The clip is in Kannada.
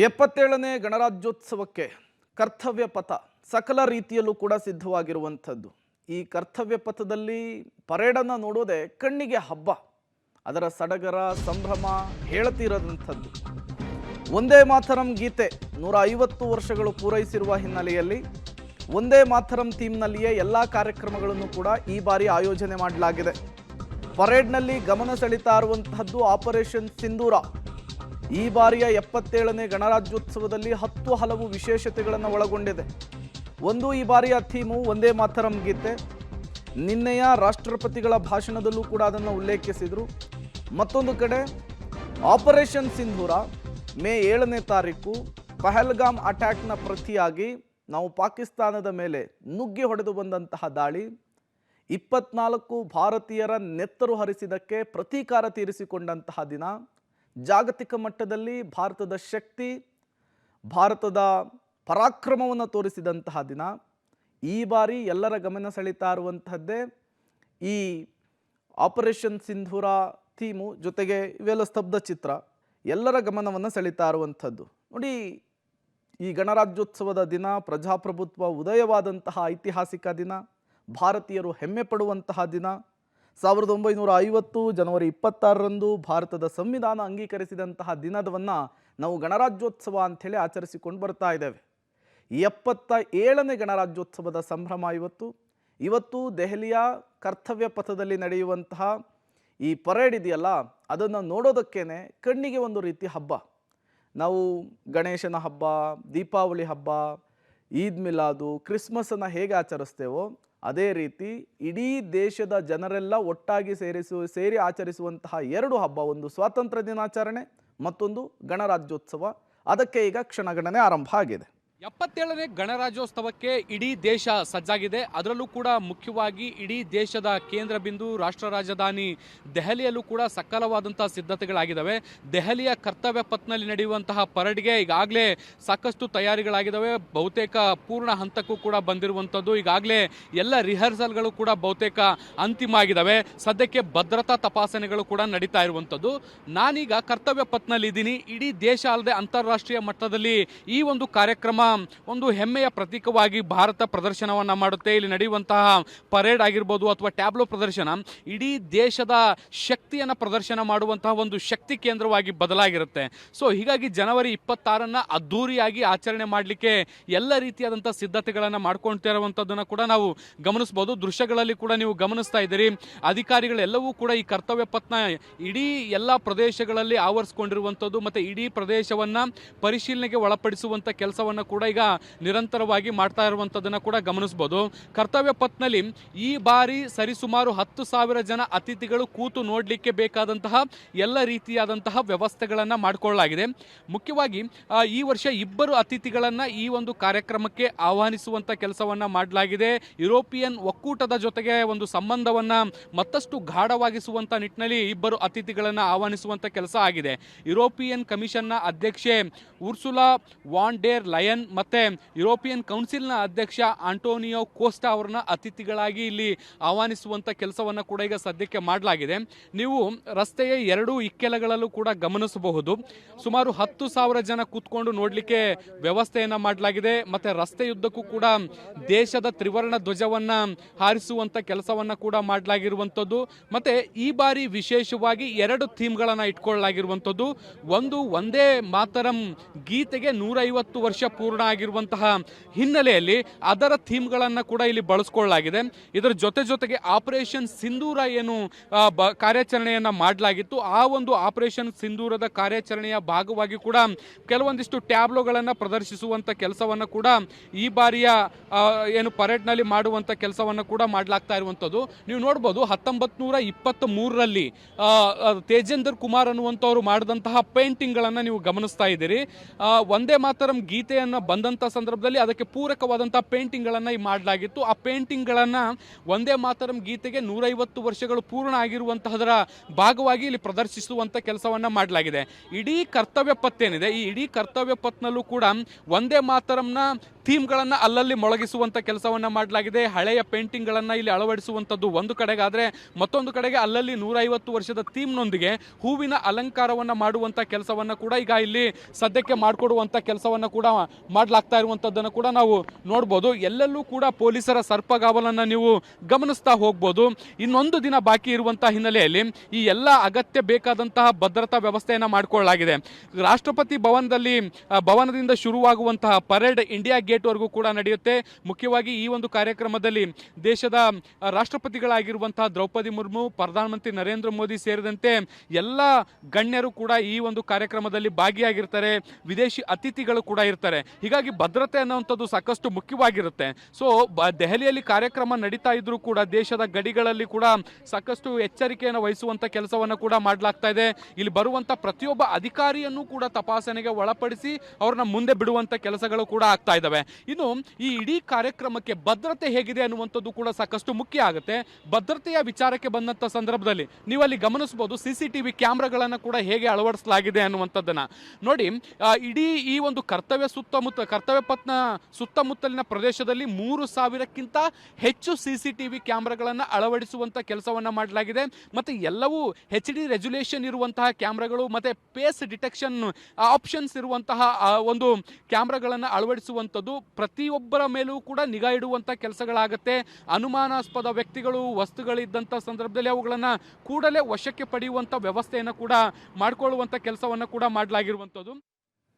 77ನೇ ಗಣರಾಜ್ಯೋತ್ಸವಕ್ಕೆ ಕರ್ತವ್ಯ ಪಥ ಸಕಲ ರೀತಿಯಲ್ಲೂ ಕೂಡ ಸಿದ್ಧವಾಗಿರುವಂಥದ್ದು. ಈ ಕರ್ತವ್ಯ ಪಥದಲ್ಲಿ ಪರೇಡನ್ನು ನೋಡೋದೇ ಕಣ್ಣಿಗೆ ಹಬ್ಬ. ಅದರ ಸಡಗರ ಸಂಭ್ರಮ ಹೇಳತಿರದಂಥದ್ದು. ಒಂದೇ ಮಾತರಂ ಗೀತೆ 150 ವರ್ಷಗಳು ಪೂರೈಸಿರುವ ಹಿನ್ನೆಲೆಯಲ್ಲಿ ಒಂದೇ ಮಾತರಂ ಥೀಮ್ನಲ್ಲಿಯೇ ಎಲ್ಲ ಕಾರ್ಯಕ್ರಮಗಳನ್ನು ಕೂಡ ಈ ಬಾರಿ ಆಯೋಜನೆ ಮಾಡಲಾಗಿದೆ. ಪರೇಡ್ನಲ್ಲಿ ಗಮನ ಸೆಳೀತಾ ಇರುವಂತಹದ್ದು ಆಪರೇಷನ್ ಸಿಂಧೂರ. ಈ ಬಾರಿಯ 77ನೇ ಗಣರಾಜ್ಯೋತ್ಸವದಲ್ಲಿ 10 ಹಲವು ವಿಶೇಷತೆಗಳನ್ನು ಒಳಗೊಂಡಿದೆ. ಒಂದು, ಈ ಬಾರಿಯ ಥೀಮು ಒಂದೇ ಮಾತರಂ ಗೀತೆ. ನಿನ್ನೆಯ ರಾಷ್ಟ್ರಪತಿಗಳ ಭಾಷಣದಲ್ಲೂ ಕೂಡ ಅದನ್ನು ಉಲ್ಲೇಖಿಸಿದರು. ಮತ್ತೊಂದು ಕಡೆ ಆಪರೇಷನ್ ಸಿಂಧೂರ ಮೇ 7ನೇ ತಾರೀಕು ಪಹಲ್ಗಾಮ್ ಅಟ್ಯಾಕ್ನ ಪ್ರತಿಯಾಗಿ ನಾವು ಪಾಕಿಸ್ತಾನದ ಮೇಲೆ ನುಗ್ಗಿ ಹೊಡೆದು ಬಂದಂತಹ ದಾಳಿ, 24 ಭಾರತೀಯರ ನೆತ್ತರು ಹರಿಸಿದ್ದಕ್ಕೆ ಪ್ರತೀಕಾರ ತೀರಿಸಿಕೊಂಡಂತಹ ದಿನ, ಜಾಗತಿಕ ಮಟ್ಟದಲ್ಲಿ ಭಾರತದ ಶಕ್ತಿ, ಭಾರತದ ಪರಾಕ್ರಮವನ್ನು ತೋರಿಸಿದಂತಹ ದಿನ. ಈ ಬಾರಿ ಎಲ್ಲರ ಗಮನ ಸೆಳೀತಾ ಇರುವಂತಹದ್ದೇ ಈ ಆಪರೇಷನ್ ಸಿಂಧೂರ ಥೀಮು, ಜೊತೆಗೆ ಇವೆಲ್ಲ ಸ್ತಬ್ಧ ಚಿತ್ರ ಎಲ್ಲರ ಗಮನವನ್ನು ಸೆಳೀತಾ ಇರುವಂಥದ್ದು. ನೋಡಿ, ಈ ಗಣರಾಜ್ಯೋತ್ಸವದ ದಿನ ಪ್ರಜಾಪ್ರಭುತ್ವ ಉದಯವಾದಂತಹ ಐತಿಹಾಸಿಕ ದಿನ, ಭಾರತೀಯರು ಹೆಮ್ಮೆ ಪಡುವಂತಹ ದಿನ. 1950 ಜನವರಿ 26ರಂದು ಭಾರತದ ಸಂವಿಧಾನ ಅಂಗೀಕರಿಸಿದಂತಹ ದಿನದವನ್ನು ನಾವು ಗಣರಾಜ್ಯೋತ್ಸವ ಅಂಥೇಳಿ ಆಚರಿಸಿಕೊಂಡು ಬರ್ತಾ ಇದ್ದೇವೆ. 77ನೇ ಗಣರಾಜ್ಯೋತ್ಸವದ ಸಂಭ್ರಮ ಇವತ್ತು ದೆಹಲಿಯ ಕರ್ತವ್ಯ ಪಥದಲ್ಲಿ ನಡೆಯುವಂತಹ ಈ ಪರೇಡ್ ಇದೆಯಲ್ಲ, ಅದನ್ನು ನೋಡೋದಕ್ಕೇನೆ ಕಣ್ಣಿಗೆ ಒಂದು ರೀತಿ ಹಬ್ಬ. ನಾವು ಗಣೇಶನ ಹಬ್ಬ, ದೀಪಾವಳಿ ಹಬ್ಬ, ಈದ್ ಮಿಲಾದು, ಕ್ರಿಸ್ಮಸನ್ನು ಹೇಗೆ ಆಚರಿಸ್ತೇವೋ ಅದೇ ರೀತಿ ಇಡೀ ದೇಶದ ಜನರೆಲ್ಲ ಒಟ್ಟಾಗಿ ಸೇರಿ ಆಚರಿಸುವಂತಹ 2 ಹಬ್ಬ, ಒಂದು ಸ್ವಾತಂತ್ರ್ಯ ದಿನಾಚರಣೆ, ಮತ್ತೊಂದು ಗಣರಾಜ್ಯೋತ್ಸವ. ಅದಕ್ಕೆ ಈಗ ಕ್ಷಣಗಣನೆ ಆರಂಭ ಆಗಿದೆ. 77ನೇ ಗಣರಾಜ್ಯೋತ್ಸವಕ್ಕೆ ಇಡೀ ದೇಶ ಸಜ್ಜಾಗಿದೆ. ಅದರಲ್ಲೂ ಕೂಡ ಮುಖ್ಯವಾಗಿ ಇಡೀ ದೇಶದ ಕೇಂದ್ರ ಬಿಂದು ರಾಷ್ಟ್ರ ರಾಜಧಾನಿ ದೆಹಲಿಯಲ್ಲೂ ಕೂಡ ಸಕಲವಾದಂತಹ ಸಿದ್ಧತೆಗಳಾಗಿದ್ದಾವೆ. ದೆಹಲಿಯ ಕರ್ತವ್ಯ ಪಥ್ನಲ್ಲಿ ನಡೆಯುವಂತಹ ಪರೇಡ್ಗೆ ಈಗಾಗಲೇ ಸಾಕಷ್ಟು ತಯಾರಿಗಳಾಗಿದ್ದಾವೆ. ಬಹುತೇಕ ಪೂರ್ಣ ಹಂತಕ್ಕೂ ಕೂಡ ಬಂದಿರುವಂಥದ್ದು. ಈಗಾಗಲೇ ಎಲ್ಲ ರಿಹರ್ಸಲ್ಗಳು ಕೂಡ ಬಹುತೇಕ ಅಂತಿಮ ಆಗಿದ್ದಾವೆ. ಸದ್ಯಕ್ಕೆ ಭದ್ರತಾ ತಪಾಸಣೆಗಳು ಕೂಡ ನಡೀತಾ ಇರುವಂಥದ್ದು. ನಾನೀಗ ಕರ್ತವ್ಯ ಪಥ್ನಲ್ಲಿ ಇದ್ದೀನಿ. ಇಡೀ ದೇಶ ಅಲ್ಲದೆ ಅಂತಾರಾಷ್ಟ್ರೀಯ ಮಟ್ಟದಲ್ಲಿ ಈ ಒಂದು ಕಾರ್ಯಕ್ರಮ ಒಂದು ಹೆಮ್ಮೆಯ ಪ್ರತೀಕವಾಗಿ ಭಾರತ ಪ್ರದರ್ಶನವನ್ನ ಮಾಡುತ್ತೆ. ಇಲ್ಲಿ ನಡೆಯುವಂತಹ ಪರೇಡ್ ಆಗಿರ್ಬೋದು ಅಥವಾ ಟ್ಯಾಬ್ಲೋ ಪ್ರದರ್ಶನ ಇಡೀ ದೇಶದ ಶಕ್ತಿಯನ್ನ ಪ್ರದರ್ಶನ ಮಾಡುವಂತಹ ಒಂದು ಶಕ್ತಿ ಕೇಂದ್ರವಾಗಿ ಬದಲಾಗಿರುತ್ತೆ. ಸೊ ಹೀಗಾಗಿ ಜನವರಿ 26ನ್ನ ಅದ್ದೂರಿಯಾಗಿ ಆಚರಣೆ ಮಾಡಲಿಕ್ಕೆ ಎಲ್ಲ ರೀತಿಯಾದಂತಹ ಸಿದ್ಧತೆಗಳನ್ನು ಮಾಡ್ಕೊಳ್ತಿರುವಂತದ್ದನ್ನ ಕೂಡ ನಾವು ಗಮನಿಸಬಹುದು. ದೃಶ್ಯಗಳಲ್ಲಿ ಕೂಡ ನೀವು ಗಮನಿಸ್ತಾ ಇದ್ದೀರಿ. ಅಧಿಕಾರಿಗಳೆಲ್ಲವೂ ಕೂಡ ಈ ಕರ್ತವ್ಯ ಪಥ್ನ ಇಡೀ ಎಲ್ಲ ಪ್ರದೇಶಗಳಲ್ಲಿ ಆವರಿಸಿಕೊಂಡಿರುವಂಥದ್ದು ಮತ್ತೆ ಇಡೀ ಪ್ರದೇಶವನ್ನ ಪರಿಶೀಲನೆಗೆ ಒಳಪಡಿಸುವಂತ ಕೆಲಸವನ್ನ ಕೂಡ ಈಗ ನಿರಂತರವಾಗಿ ಮಾಡ್ತಾ ಇರುವಂತದನ್ನ ಕೂಡ ಗಮನಿಸಬಹುದು. ಕರ್ತವ್ಯ ಪಥ್ನಲ್ಲಿ ಈ ಬಾರಿ ಸರಿಸುಮಾರು 10,000 ಜನ ಅತಿಥಿಗಳು ಕೂತು ನೋಡಲಿಕ್ಕೆ ಬೇಕಾದಂತಹ ಎಲ್ಲ ರೀತಿಯಾದಂತಹ ವ್ಯವಸ್ಥೆಗಳನ್ನ ಮಾಡಿಕೊಳ್ಳಲಾಗಿದೆ. ಮುಖ್ಯವಾಗಿ ಈ ವರ್ಷ 2 ಅತಿಥಿಗಳನ್ನ ಈ ಒಂದು ಕಾರ್ಯಕ್ರಮಕ್ಕೆ ಆಹ್ವಾನಿಸುವಂತ ಕೆಲಸವನ್ನ ಮಾಡಲಾಗಿದೆ. ಯುರೋಪಿಯನ್ ಒಕ್ಕೂಟದ ಜೊತೆಗೆ ಒಂದು ಸಂಬಂಧವನ್ನ ಮತ್ತಷ್ಟು ಗಾಢವಾಗಿಸುವಂತ ನಿಟ್ಟಿನಲ್ಲಿ 2 ಅತಿಥಿಗಳನ್ನ ಆಹ್ವಾನಿಸುವಂತ ಕೆಲಸ ಆಗಿದೆ. ಯುರೋಪಿಯನ್ ಕಮಿಷನ್ನ ಅಧ್ಯಕ್ಷೆ ಉರ್ಸುಲಾ ವಾನ್ ಡೆರ್ ಲಯನ್ ಮತ್ತೆ ಯುರೋಪಿಯನ್ ಕೌನ್ಸಿಲ್ನ ಅಧ್ಯಕ್ಷ ಆಂಟೋನಿಯೋ ಕೋಸ್ಟಾ ಅವರನ್ನ ಅತಿಥಿಗಳಾಗಿ ಇಲ್ಲಿ ಆಹ್ವಾನಿಸುವಂತ ಕೆಲಸವನ್ನ ಕೂಡ ಈಗ ಸದ್ಯಕ್ಕೆ ಮಾಡಲಾಗಿದೆ. ನೀವು ರಸ್ತೆಯ 2 ಇಕ್ಕೆಲಗಳಲ್ಲೂ ಕೂಡ ಗಮನಿಸಬಹುದು. ಸುಮಾರು 10,000 ಜನ ಕೂತ್ಕೊಂಡು ನೋಡ್ಲಿಕ್ಕೆ ವ್ಯವಸ್ಥೆಯನ್ನ ಮಾಡಲಾಗಿದೆ. ಮತ್ತೆ ರಸ್ತೆಯುದ್ದಕ್ಕೂ ಕೂಡ ದೇಶದ ತ್ರಿವರ್ಣ ಧ್ವಜವನ್ನ ಹಾರಿಸುವಂತ ಕೆಲಸವನ್ನ ಕೂಡ ಮಾಡಲಾಗಿರುವಂತದ್ದು. ಮತ್ತೆ ಈ ಬಾರಿ ವಿಶೇಷವಾಗಿ 2 ಥೀಮ್ಗಳನ್ನ ಇಟ್ಕೊಳ್ಳಲಾಗಿರುವಂತದ್ದು. ಒಂದು, ಒಂದೇ ಮಾತರಂ ಗೀತೆಗೆ 150 ವರ್ಷ ಪೂರ್ಣ ಆಗಿರುವಂತಹ ಹಿನ್ನೆಲೆಯಲ್ಲಿ ಅದರ ಥೀಮ್ಗಳನ್ನ ಕೂಡ ಇಲ್ಲಿ ಬಳಸಿಕೊಳ್ಳಲಾಗಿದೆ. ಇದರ ಜೊತೆಗೆ ಆಪರೇಷನ್ ಸಿಂಧೂರ ಏನು ಕಾರ್ಯಾಚರಣೆಯನ್ನ ಮಾಡಲಾಗಿತ್ತು, ಆ ಒಂದು ಆಪರೇಷನ್ ಸಿಂಧೂರದ ಕಾರ್ಯಾಚರಣೆಯ ಭಾಗವಾಗಿ ಕೂಡ ಕೆಲವೊಂದಿಷ್ಟು ಟ್ಯಾಬ್ಲೋಗಳನ್ನ ಪ್ರದರ್ಶಿಸುವಂತ ಕೆಲಸವನ್ನ ಕೂಡ ಈ ಬಾರಿಯ ಏನು ಪರೇಡ್ ನಲ್ಲಿ ಮಾಡುವಂತ ಕೆಲಸವನ್ನ ಕೂಡ ಮಾಡಲಾಗ್ತಾ ಇರುವಂತದ್ದು. ನೀವು ನೋಡಬಹುದು 1923ರಲ್ಲಿ ತೇಜೇಂದರ್ ಕುಮಾರ್ ಅನ್ನುವಂಥವ್ರು ಮಾಡಿದಂತಹ ಪೇಂಟಿಂಗ್ ಗಳನ್ನ ನೀವು ಗಮನಿಸ್ತಾ ಇದ್ದೀರಿ. ಒಂದೇ ಮಾತರಂ ಗೀತೆಯನ್ನ ಬಂದಂಥ ಸಂದರ್ಭದಲ್ಲಿ ಅದಕ್ಕೆ ಪೂರಕವಾದಂಥ ಪೇಂಟಿಂಗ್ಗಳನ್ನು ಮಾಡಲಾಗಿತ್ತು. ಆ ಪೇಂಟಿಂಗ್ಗಳನ್ನು ವಂದೇ ಮಾತರಂ ಗೀತೆಗೆ 150 ವರ್ಷಗಳು ಪೂರ್ಣ ಆಗಿರುವಂತಹದರ ಭಾಗವಾಗಿ ಇಲ್ಲಿ ಪ್ರದರ್ಶಿಸುವಂಥ ಕೆಲಸವನ್ನು ಮಾಡಲಾಗಿದೆ. ಇಡೀ ಕರ್ತವ್ಯ ಪಥ್ ಏನಿದೆ, ಈ ಇಡೀ ಕರ್ತವ್ಯ ಪಥ್ನಲ್ಲೂ ಕೂಡ ವಂದೇ ಮಾತರಂನ ಥೀಮ್ಗಳನ್ನು ಅಲ್ಲಲ್ಲಿ ಮೊಳಗಿಸುವಂಥ ಕೆಲಸವನ್ನು ಮಾಡಲಾಗಿದೆ. ಹಳೆಯ ಪೇಂಟಿಂಗ್ಗಳನ್ನು ಇಲ್ಲಿ ಅಳವಡಿಸುವಂಥದ್ದು ಒಂದು ಕಡೆಗಾದರೆ, ಮತ್ತೊಂದು ಕಡೆಗೆ ಅಲ್ಲಲ್ಲಿ 150 ವರ್ಷದ ಥೀಮ್ನೊಂದಿಗೆ ಹೂವಿನ ಅಲಂಕಾರವನ್ನು ಮಾಡುವಂಥ ಕೆಲಸವನ್ನು ಕೂಡ ಈಗ ಇಲ್ಲಿ ಸದ್ಯಕ್ಕೆ ಮಾಡಿಕೊಡುವಂಥ ಕೆಲಸವನ್ನು ಕೂಡ ಮಾಡಲಾಗ್ತಾ ಇರುವಂಥದ್ದನ್ನು ಕೂಡ ನಾವು ನೋಡ್ಬೋದು. ಎಲ್ಲೆಲ್ಲೂ ಕೂಡ ಪೊಲೀಸರ ಸರ್ಪಗಾವಲನ್ನು ನೀವು ಗಮನಿಸ್ತಾ ಹೋಗ್ಬೋದು. ಇನ್ನೊಂದು ದಿನ ಬಾಕಿ ಇರುವಂಥ ಹಿನ್ನೆಲೆಯಲ್ಲಿ ಈ ಎಲ್ಲ ಅಗತ್ಯ ಬೇಕಾದಂತಹ ಭದ್ರತಾ ವ್ಯವಸ್ಥೆಯನ್ನು ಮಾಡಿಕೊಳ್ಳಲಾಗಿದೆ. ರಾಷ್ಟ್ರಪತಿ ಭವನದಿಂದ ಶುರುವಾಗುವಂತಹ ಪರೇಡ್ ಇಂಡಿಯಾ ಗೇಟ್ವರೆಗೂ ಕೂಡ ನಡೆಯುತ್ತೆ. ಮುಖ್ಯವಾಗಿ ಈ ಒಂದು ಕಾರ್ಯಕ್ರಮದಲ್ಲಿ ದೇಶದ ರಾಷ್ಟ್ರಪತಿಗಳಾಗಿರುವಂತಹ ದ್ರೌಪದಿ ಮುರ್ಮು, ಪ್ರಧಾನಮಂತ್ರಿ ನರೇಂದ್ರ ಮೋದಿ ಸೇರಿದಂತೆ ಎಲ್ಲ ಗಣ್ಯರು ಕೂಡ ಈ ಒಂದು ಕಾರ್ಯಕ್ರಮದಲ್ಲಿ ಭಾಗಿಯಾಗಿರ್ತಾರೆ. ವಿದೇಶಿ ಅತಿಥಿಗಳು ಕೂಡ ಇರ್ತಾರೆ. ಹೀಗಾಗಿ ಭದ್ರತೆ ಅನ್ನುವಂಥದ್ದು ಸಾಕಷ್ಟು ಮುಖ್ಯವಾಗಿರುತ್ತೆ. ಸೊ ದೆಹಲಿಯಲ್ಲಿ ಕಾರ್ಯಕ್ರಮ ನಡೀತಾ ಇದ್ರೂ ಕೂಡ ದೇಶದ ಗಡಿಗಳಲ್ಲಿ ಕೂಡ ಸಾಕಷ್ಟು ಎಚ್ಚರಿಕೆಯನ್ನು ವಹಿಸುವಂಥ ಕೆಲಸವನ್ನು ಕೂಡ ಮಾಡಲಾಗ್ತಾ ಇದೆ. ಇಲ್ಲಿ ಬರುವಂಥ ಪ್ರತಿಯೊಬ್ಬ ಅಧಿಕಾರಿಯನ್ನು ಕೂಡ ತಪಾಸಣೆಗೆ ಒಳಪಡಿಸಿ ಅವ್ರನ್ನ ಮುಂದೆ ಬಿಡುವಂಥ ಕೆಲಸಗಳು ಕೂಡ ಆಗ್ತಾ ಇದ್ದಾವೆ. ಇನ್ನು ಈ ಇಡೀ ಕಾರ್ಯಕ್ರಮಕ್ಕೆ ಭದ್ರತೆ ಹೇಗಿದೆ ಅನ್ನುವಂಥದ್ದು ಕೂಡ ಸಾಕಷ್ಟು ಮುಖ್ಯ ಆಗುತ್ತೆ. ಭದ್ರತೆಯ ವಿಚಾರಕ್ಕೆ ಬಂದಂಥ ಸಂದರ್ಭದಲ್ಲಿ ನೀವು ಅಲ್ಲಿ ಗಮನಿಸಬಹುದು CCTV ಕ್ಯಾಮ್ರಾಗಳನ್ನು ಕೂಡ ಹೇಗೆ ಅಳವಡಿಸಲಾಗಿದೆ ಅನ್ನುವಂಥದ್ದನ್ನ ನೋಡಿ. ಇಡೀ ಈ ಒಂದು ಕರ್ತವ್ಯ ಪಥ್ನ ಸುತ್ತಮುತ್ತಲಿನ ಪ್ರದೇಶದಲ್ಲಿ 3,000ಕ್ಕಿಂತ ಹೆಚ್ಚು CCTV ಕ್ಯಾಮ್ರಾಗಳನ್ನು ಅಳವಡಿಸುವಂಥ ಕೆಲಸವನ್ನು ಮಾಡಲಾಗಿದೆ. ಮತ್ತು ಎಲ್ಲವೂ HD ರೆಜುಲೇಷನ್ ಇರುವಂತಹ ಕ್ಯಾಮ್ರಾಗಳು ಮತ್ತು ಫೇಸ್ ಡಿಟೆಕ್ಷನ್ ಆಪ್ಷನ್ಸ್ ಇರುವಂತಹ ಒಂದು ಕ್ಯಾಮ್ರಾಗಳನ್ನು ಅಳವಡಿಸುವಂಥದ್ದು, ಪ್ರತಿಯೊಬ್ಬರ ಮೇಲೂ ಕೂಡ ನಿಗಾ ಇಡುವಂಥ ಕೆಲಸಗಳಾಗುತ್ತೆ. ಅನುಮಾನಾಸ್ಪದ ವ್ಯಕ್ತಿಗಳು, ವಸ್ತುಗಳಿದ್ದಂಥ ಸಂದರ್ಭದಲ್ಲಿ ಅವುಗಳನ್ನು ಕೂಡಲೇ ವಶಕ್ಕೆ ಪಡೆಯುವಂಥ ವ್ಯವಸ್ಥೆಯನ್ನು ಕೂಡ ಮಾಡಿಕೊಳ್ಳುವಂಥ ಕೆಲಸವನ್ನು ಕೂಡ ಮಾಡಲಾಗಿರುವಂಥದ್ದು.